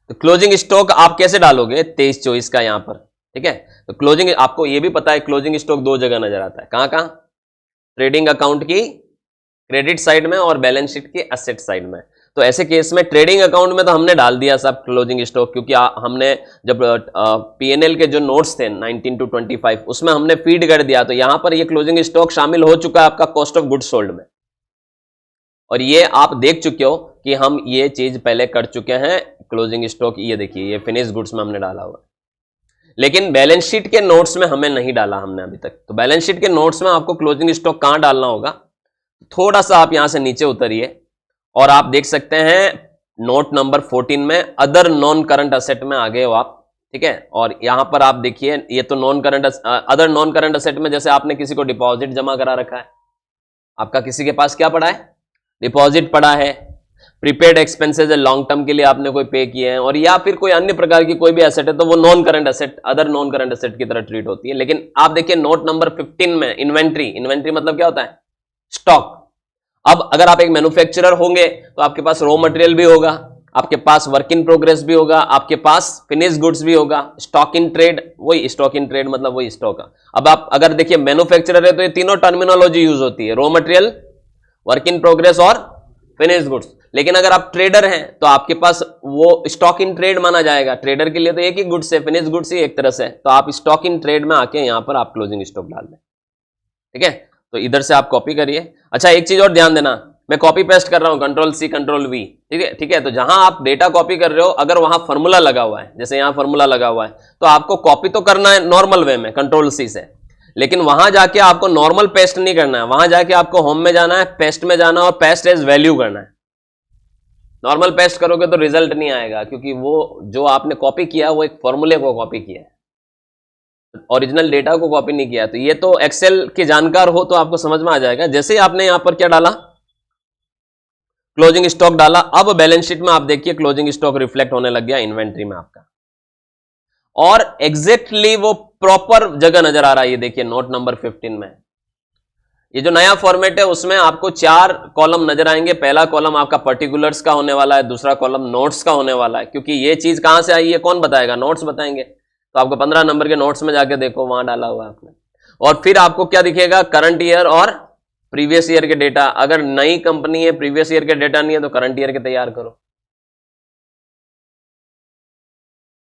तो closing stock आप कैसे डालोगे 23-24 का यहां पर, ठीक है। तो क्लोजिंग, आपको ये भी पता है क्लोजिंग स्टॉक दो जगह नजर आता है, कहां कहां, ट्रेडिंग अकाउंट की क्रेडिट साइड में और बैलेंस शीट की एसेट साइड में। तो ऐसे केस में ट्रेडिंग अकाउंट में तो हमने डाल दिया सब क्लोजिंग स्टॉक, क्योंकि हमने जब पीएनएल के जो नोट्स थे 19 to 25 उसमें हमने फीड कर दिया, तो यहां पर ये क्लोजिंग स्टॉक शामिल हो चुका है आपका कॉस्ट ऑफ गुड्स सोल्ड में। और ये आप देख चुके हो कि हम ये चीज पहले कर चुके हैं क्लोजिंग स्टॉक, ये देखिए ये फिनिश गुड्स में हमने डाला हुआ, लेकिन बैलेंस शीट के नोट्स में हमें नहीं डाला हमने अभी तक। तो बैलेंस शीट के नोट्स में आपको क्लोजिंग स्टॉक कहां डालना होगा, थोड़ा सा आप यहां से नीचे उतरिए और आप देख सकते हैं नोट नंबर 14 में अदर नॉन करंट असेट में आ गए हो आप, ठीक है। और यहां पर आप देखिए ये तो अदर नॉन करंट असेट में जैसे आपने किसी को डिपॉजिट जमा करा रखा है, आपका किसी के पास क्या पड़ा है, डिपॉजिट पड़ा है, प्रीपेड एक्सपेंसेस है लॉन्ग टर्म के लिए आपने कोई पे किए हैं, और या फिर कोई अन्य प्रकार की कोई भी एसेट है, तो वो non current asset, other non current asset की तरह ट्रीट होती है। लेकिन आप देखिए नोट नंबर 15 में इन्वेंट्री मतलब क्या होता है, स्टॉक। अब अगर आप एक मैन्युफैक्चरर होंगे तो आपके पास रॉ मटेरियल भी होगा, आपके पास वर्क इन प्रोग्रेस भी होगा, आपके पास फिनिश गुड्स भी होगा, स्टॉक इन ट्रेड, वही स्टॉक इन ट्रेड मतलब वही स्टॉक। अब आप अगर देखिए मैन्युफैक्चरर है तो ये तीनों टर्मिनोलॉजी यूज होती है, raw material, work in progress और फिनिश गुड्स। लेकिन अगर आप ट्रेडर हैं तो आपके पास वो स्टॉक इन ट्रेड माना जाएगा, ट्रेडर के लिए तो एक ही गुड्स है, फिनिश गुड्स ही एक तरह से, तो आप स्टॉक इन ट्रेड में आके यहां पर आप क्लोजिंग स्टॉक डाल दें, ठीक है। तो इधर से आप कॉपी करिए। अच्छा एक चीज और ध्यान देना, मैं कॉपी पेस्ट कर रहा हूं Ctrl+C Ctrl+V, ठीक है, ठीक है। तो जहां आप डेटा कॉपी कर रहे हो अगर वहां फॉर्मूला लगा हुआ है, जैसे यहां फॉर्मूला लगा हुआ है, तो आपको कॉपी तो करना है नॉर्मल वे में Ctrl+C से, लेकिन वहां जाके आपको नॉर्मल पेस्ट नहीं करना है, वहां जाके आपको होम में जाना है, पेस्ट में जाना और पेस्ट एज वैल्यू करना है। नॉर्मल पेस्ट करोगे तो रिजल्ट नहीं आएगा, क्योंकि वो जो आपने कॉपी किया वो एक फॉर्मूले को कॉपी किया है, ओरिजिनल डेटा को कॉपी नहीं किया। तो ये तो एक्सेल के जानकार हो तो आपको समझ में आ जाएगा। जैसे ही आपने यहां पर क्या डाला, क्लोजिंग स्टॉक डाला, अब बैलेंस शीट में आप देखिए क्लोजिंग स्टॉक रिफ्लेक्ट होने लग गया इन्वेंट्री में आपका, और एग्जैक्टली वो प्रॉपर जगह नजर आ रहा है। ये देखिए नोट नंबर 15 में ये जो नया फॉर्मेट है उसमें आपको 4 कॉलम नजर आएंगे। पहला कॉलम आपका पर्टिकुलर्स का होने वाला है, दूसरा कॉलम नोट्स का होने वाला है, क्योंकि ये चीज कहां से आई है कौन बताएगा, नोट्स बताएंगे। तो आपको 15 नंबर के नोट्स में जाके देखो, वहां डाला हुआ है आपने। और फिर आपको क्या दिखेगा, करंट ईयर और प्रीवियस ईयर के डेटा। अगर नई कंपनी है, प्रीवियस ईयर के डेटा नहीं है, तो करंट ईयर के तैयार करो।